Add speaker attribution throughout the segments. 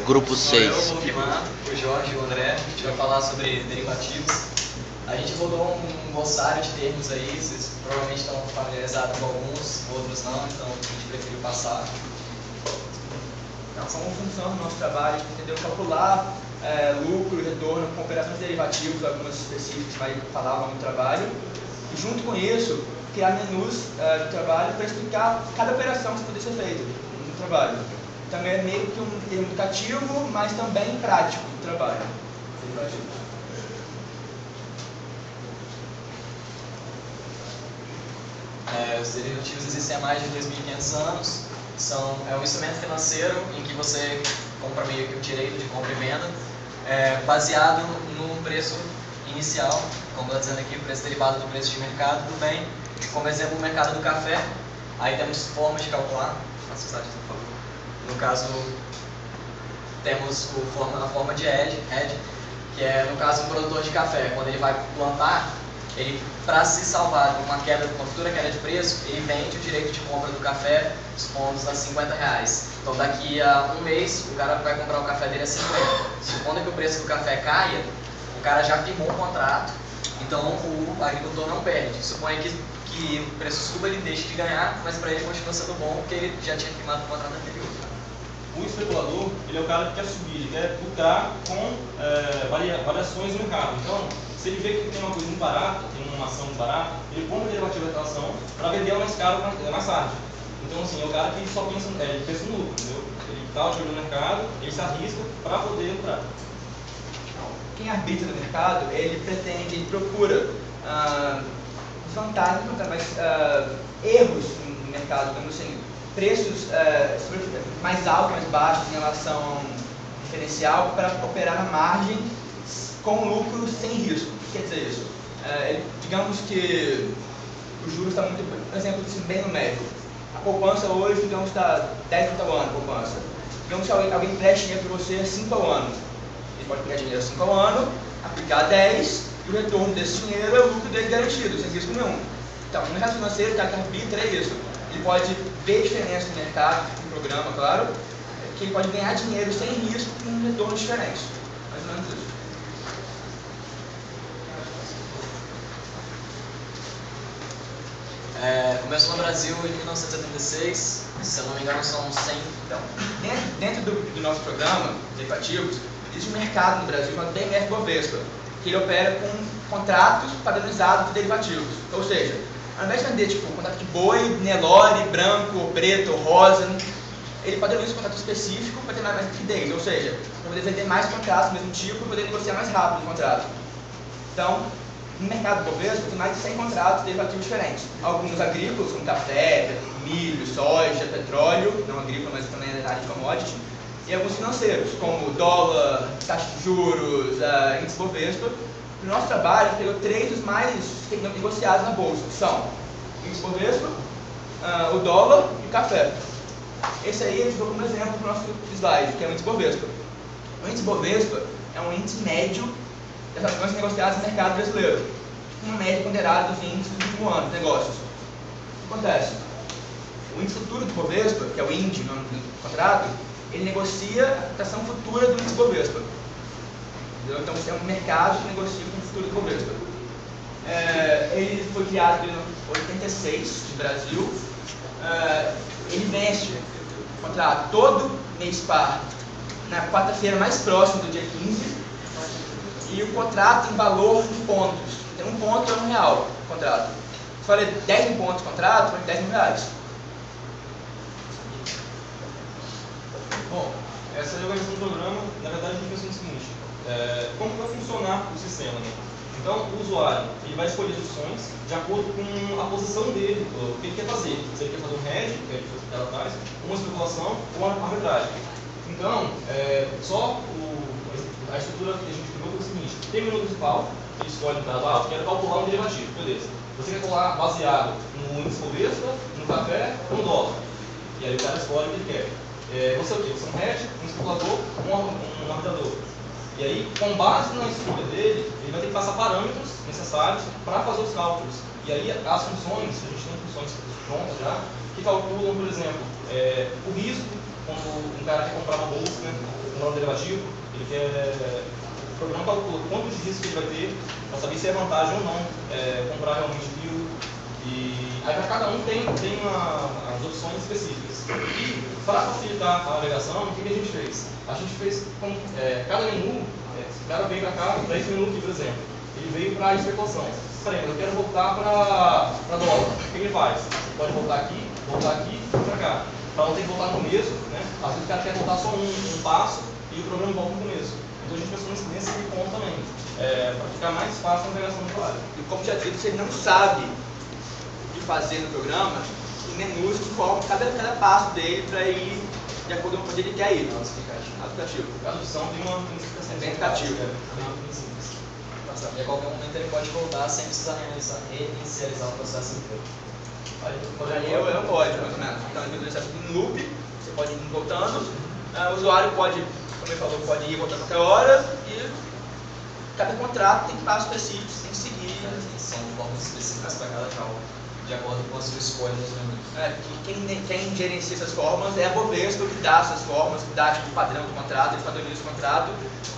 Speaker 1: Grupo 6.
Speaker 2: Eu, o Guimar, o Jorge e o André, a gente vai falar sobre derivativos. A gente rodou um glossário de termos aí, vocês provavelmente estão familiarizados com alguns, outros não, então a gente preferiu passar.
Speaker 3: Então, como funciona o nosso trabalho, a gente entendeu calcular lucro e retorno com operações derivativas, algumas específicas que vai falar ao longo do trabalho. E junto com isso, criar menus do trabalho para explicar cada operação que pode ser feita no trabalho. Então é meio que um termo educativo, mas também prático do trabalho.
Speaker 2: Os derivativos existem há mais de 2.500 anos. É um instrumento financeiro em que você compra meio que o direito de compra e venda, baseado no preço inicial, como está dizendo aqui, o preço derivado do preço de mercado do bem. Como exemplo, o mercado do café. Aí temos formas de calcular. Passa o slide, por favor. No caso, temos a forma de hedge, que é, no caso, um produtor de café. Quando ele vai plantar, ele, para se salvar de uma futura queda de preço, ele vende o direito de compra do café, supondo a R$50. Então, daqui a um mês, o cara vai comprar o café dele a 50. Supondo que o preço do café caia, o cara já firmou um contrato, então o agricultor não perde. Suponha que o preço suba, ele deixa de ganhar, mas para ele continua sendo bom, porque ele já tinha firmado o contrato anterior.
Speaker 4: O especulador, ele é o cara que quer subir, ele quer lucrar com variações no mercado. Então, se ele vê que tem uma coisa muito barata, tem uma ação muito barata, ele compra o derivativo daquela ação para vender ela mais caro mais tarde. Então, assim, é o cara que só pensa, ele pensa no lucro, entendeu? Ele está de olho no mercado, ele se arrisca para poder lucrar.
Speaker 3: Quem arbitra no mercado, ele procura desvantagens, mas erros no mercado, digamos assim, preços mais altos, mais baixos em relação a um diferencial para operar na margem com lucro sem risco. O que quer dizer isso? Digamos que o juros está muito, por exemplo, assim, bem numérico. A poupança hoje, digamos, está 10% ao ano, a poupança. Digamos que alguém empreste dinheiro para você 5 ao ano. Ele pode pegar dinheiro 5 ao ano, aplicar 10, e o retorno desse dinheiro é o lucro dele garantido, sem risco nenhum. Então, no mercado financeiro, o cara que arbitra é isso. Ele pode ver diferença no mercado, no programa, claro, que ele pode ganhar dinheiro sem risco com um retorno diferente. Mais ou menos isso.
Speaker 2: Começou no Brasil em 1976, se eu não me engano são 100.
Speaker 3: Então, dentro do nosso programa, derivativos, existe um mercado no Brasil chamado BMF-Bovespa, que ele opera com contratos padronizados de derivativos. Ou seja, ao invés de vender tipo, contrato de boi, Nelore, branco, ou preto, ou rosa, ele padroniza um contrato específico para ter mais liquidez, ou seja, para poder vender mais contratos do mesmo tipo e poder negociar mais rápido o contrato. Então, no mercado do Bovespa tem mais de 100 contratos derivativos diferentes. Alguns agrícolas, como café, milho, soja, petróleo, não agrícola, mas também na área de commodity, e alguns financeiros, como dólar, taxa de juros, índice Bovespa. No nosso trabalho, a gente pegou 3 dos mais negociados na bolsa, que são o índice Bovespa, o dólar e o café. Esse aí a gente deu como exemplo para o nosso slide, que é o índice Bovespa. O índice Bovespa é um índice médio das ações negociadas no mercado brasileiro, uma média ponderada dos índices do último ano de negócios. O que acontece? O índice futuro do Bovespa, que é o INDE, o nome do contrato, ele negocia a cotação futura do índice Bovespa. Então, é um mercado que negocia com o futuro do Bovespa. Ele foi criado em 86, no Brasil. Ele vence o contrato todo mês par, na quarta-feira mais próxima do dia 15. E o contrato em valor em pontos. Então, um ponto é R$1 o contrato. Se eu falei 10 mil pontos de contrato, foi 10 mil reais.
Speaker 4: Bom, essa é a organização do programa. Na verdade, a gente pensa no seguinte: como vai funcionar o sistema, né? Então, o usuário ele vai escolher as opções de acordo com a posição dele, o que ele quer fazer. Se ele quer fazer um hedge, que é o que ela faz, uma especulação ou uma arbitragem. Então, a estrutura que a gente criou é o seguinte: tem o menu principal, ele escolhe um dado, eu quero calcular um derivativo, beleza. Você quer calcular baseado no índice Bovespa, no café ou no dólar. E aí o cara escolhe o que ele quer. Você é o quê? Você é um hedge, um especulador, um arbitrador. E aí, com base na escolha dele, ele vai ter que passar parâmetros necessários para fazer os cálculos. E aí, as funções, a gente tem funções prontas já, que calculam, por exemplo, o risco quando um cara quer comprar uma bolsa, né, um derivativo, ele quer. O programa calcula quantos riscos ele vai ter para saber se é vantagem ou não comprar realmente aquilo. E aí para cada um tem as opções específicas. E para facilitar a navegação, o que a gente fez? A gente fez com cada menu, o cara veio para cá, para esse menu aqui, por exemplo, ele veio para especulação. Por exemplo, eu quero voltar para dólar. O que ele faz? Ele pode voltar aqui e para cá. Para não ter que voltar no começo, né? Às vezes o cara quer voltar só um passo e o programa volta no começo. Então a gente pensou nesse ponto também, para ficar mais fácil a navegação do usuário.
Speaker 3: E como já disse, você não sabe o que fazer no programa, tem menus que colocam cada passo dele para ir de acordo com onde ele quer ir. Aplicativo.
Speaker 4: Cada opção tem uma explicação
Speaker 3: bem educativa.
Speaker 4: Bem simples.
Speaker 2: E a qualquer momento ele pode voltar sem precisar reinicializar o processo inteiro.
Speaker 3: Aí é um código, mais ou menos. Então, ele tem um loop, você pode ir voltando. O usuário pode, como ele falou, pode ir e voltar a qualquer hora. E cada contrato tem passos específicos, tem que seguir.
Speaker 2: São formas específicas para cada cálculo, de acordo com a sua escolha nos menus.
Speaker 3: Quem gerencia essas formas é a Bovespa, que dá essas formas, que dá tipo, o padrão do contrato, eles padronizam o contrato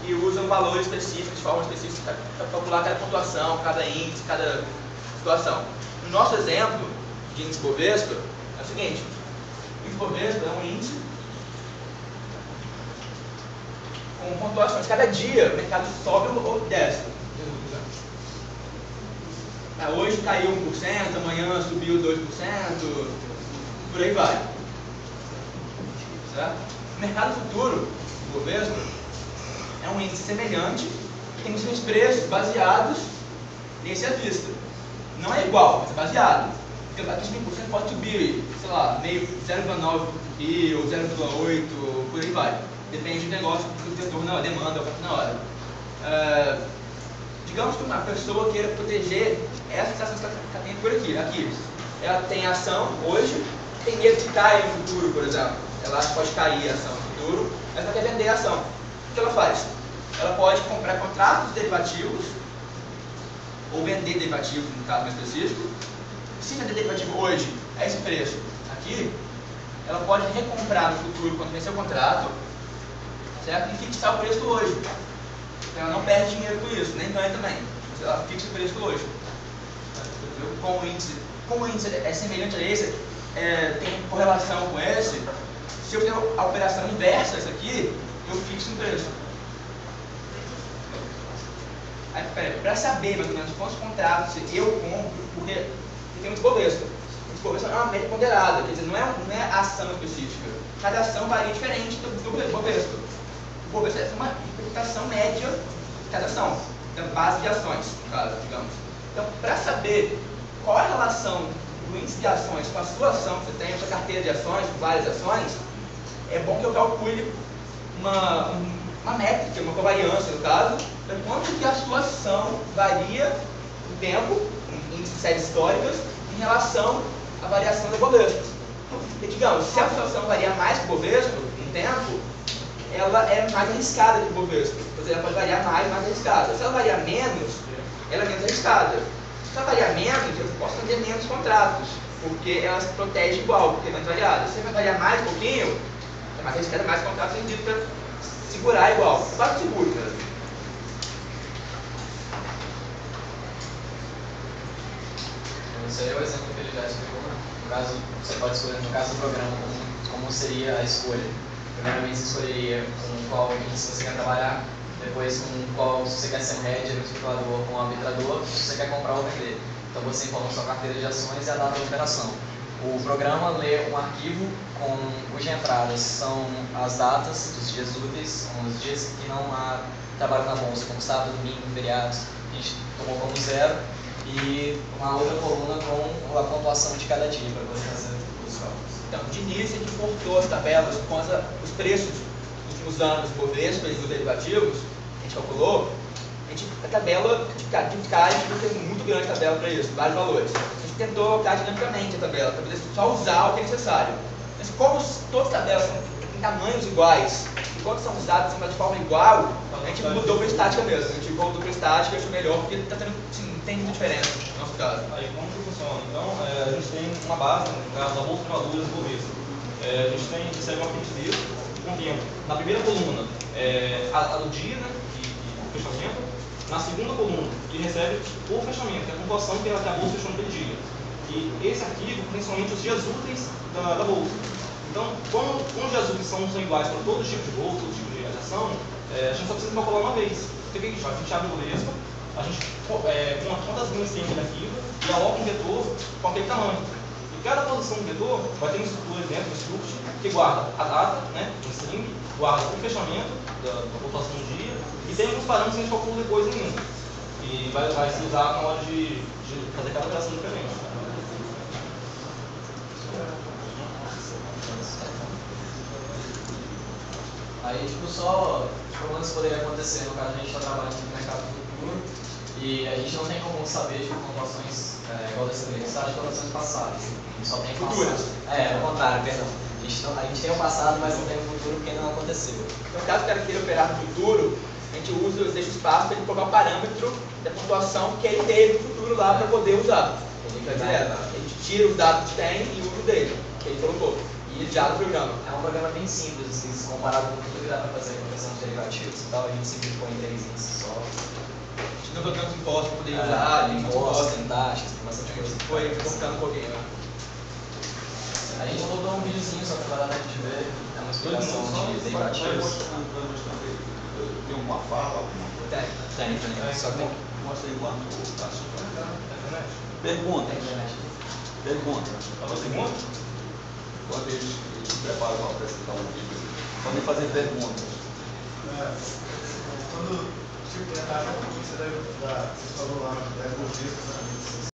Speaker 3: e usam valores específicos, formas específicas para calcular cada pontuação, cada índice, cada situação. No nosso exemplo de índice Bovespa, é o seguinte: o índice Bovespa é um índice com pontuações. Cada dia o mercado sobe ou desce. Hoje caiu 1%, amanhã subiu 2%, por aí vai. Certo? O mercado futuro, o Bovespa, é um índice semelhante, que tem os seus preços baseados nesse à vista. Não é igual, mas é baseado. Porque aqui 5% pode subir, sei lá, meio 0,9 e ou 0,8, por aí vai. Depende do negócio, do setor na demanda, na hora. Digamos que uma pessoa queira proteger essas ações que ela tem por aqui. Ela tem ação hoje, tem medo de cair no futuro, por exemplo. Ela acha que pode cair a ação no futuro, mas ela quer vender a ação. O que ela faz? Ela pode comprar contratos derivativos, ou vender derivativos, no caso mais específico. Se vender derivativo hoje a esse preço aqui, ela pode recomprar no futuro quando vencer o contrato, certo? E fixar o preço hoje. Ela não perde dinheiro com isso, nem ganha também. Ela fixa o preço hoje. Como o índice é semelhante a esse, tem correlação com esse, se eu fizer a operação inversa, essa aqui, eu fixo o preço. Para saber mais ou menos quantos contratos eu compro, porque tem muito Bovespa. Muito Bovespa é uma média ponderada, quer dizer, não é ação específica. Cada ação varia diferente do Bovespa. O Bovespa é uma representação média de cada ação, da base de ações, no caso, digamos. Então, para saber qual a relação do índice de ações com a sua ação que você tem, a sua carteira de ações, com várias ações, é bom que eu calcule uma métrica, uma covariância, no caso, de quanto que a sua ação varia no tempo, em índices de séries históricas, em relação à variação da Bovespa. E, digamos, se a sua ação varia mais que o Bovespa, no tempo, ela é mais arriscada que o Bovespa. Ou seja, ela pode variar mais arriscada. Se ela variar menos, ela é menos arriscada. Se ela variar menos, eu posso fazer menos contratos, porque ela se protege igual, porque é menos variada. Se ela variar mais um pouquinho, é mais arriscada, mais contratos vendidos para segurar igual. É quase seguro, né?
Speaker 2: Esse aí é o exemplo que ele já explicou. No caso, você pode escolher, no caso do programa, como seria a escolha. Primeiramente, você escolheria com qual índice você quer trabalhar, depois com qual, se você quer ser um hedger, um especulador, com um arbitrador, se você quer comprar ou vender. Então você informa sua carteira de ações e a data de operação. O programa lê um arquivo cujas entradas são as datas dos dias úteis, são os dias que não há trabalho na bolsa, como sábado, domingo, feriados, a gente tomou como zero, e uma outra coluna com a pontuação de cada dia para você fazer os cálculos.
Speaker 3: Então, de início, a gente importou as tabelas com os preços dos últimos anos do Bovespa e dos derivativos, a gente calculou, a tabela de CAD, a gente tem muito grande tabela para isso, vários valores. A gente tentou colocar dinamicamente a tabela, para poder só usar o que é necessário. Mas como todas as tabelas são em tamanhos iguais, e quando são usadas de forma igual, a gente mudou para estática mesmo. A gente voltou para estática, achou melhor, porque está tendo, assim, não tem muita diferença no nosso caso.
Speaker 4: Aí, como que funciona? Então, a gente tem uma base, no caso, da Bolsa de Valores do Bovespa. a gente recebe uma print dele contendo, na primeira coluna, o dia, né, o fechamento. Na segunda coluna, ele recebe o fechamento, que é a pontuação que a bolsa fechou naquele dia. E esse arquivo, principalmente os dias úteis da bolsa. Então, como os dias úteis são iguais para todos os tipos de bolsa, todos os tipos de ação, a gente só precisa calcular uma vez. Então, o que a gente faz? A gente abre o Bovespa, a gente conta quantas linhas tem aquele arquivo e aloca um vetor com aquele tamanho. E cada posição do vetor vai ter uma estrutura dentro do struct que guarda a data, né, um string, guarda o fechamento da pontuação do dia e tem alguns parâmetros que a gente calcula depois em um. E vai se usar na hora de fazer cada operação diferente.
Speaker 2: Aí, só os problemas que poderiam acontecer, no caso a gente está trabalhando no mercado futuro e a gente não tem como saber pontuações igual dessa vez, sabe, de pontuações passadas. A gente só tem
Speaker 3: futuras.
Speaker 2: Ao contrário, perdão. A gente tem o passado, mas não tem o futuro porque ainda não aconteceu.
Speaker 3: Então, caso o cara queira operar no futuro, a gente deixa o espaço para ele colocar o parâmetro da pontuação que ele teve no futuro lá para poder usar. A gente tira os dados que tem e usa o dele, que ele colocou. E já no programa.
Speaker 2: É um programa bem simples, assim, comparado com tudo que dá para fazer com questão de derivativos e tal. A gente sempre põe 3 índices só.
Speaker 3: A gente não colocando impostos para poder usar,
Speaker 2: tem impostos, tem taxas, tem bastante coisa.
Speaker 3: Foi cortando um pouquinho, né?
Speaker 2: A gente botou um videozinho só para dar a gente ver, é uma explicação de derivativos.
Speaker 1: Tem uma fala?
Speaker 2: Tem. Só tem.
Speaker 1: Mostra aí quanto está
Speaker 2: Pergunta.
Speaker 4: Falou segunda?
Speaker 1: Quando eles preparam para apresentar um vídeo, podem fazer perguntas.
Speaker 5: Quando, tipo, na época que você falou lá, da Bovespa,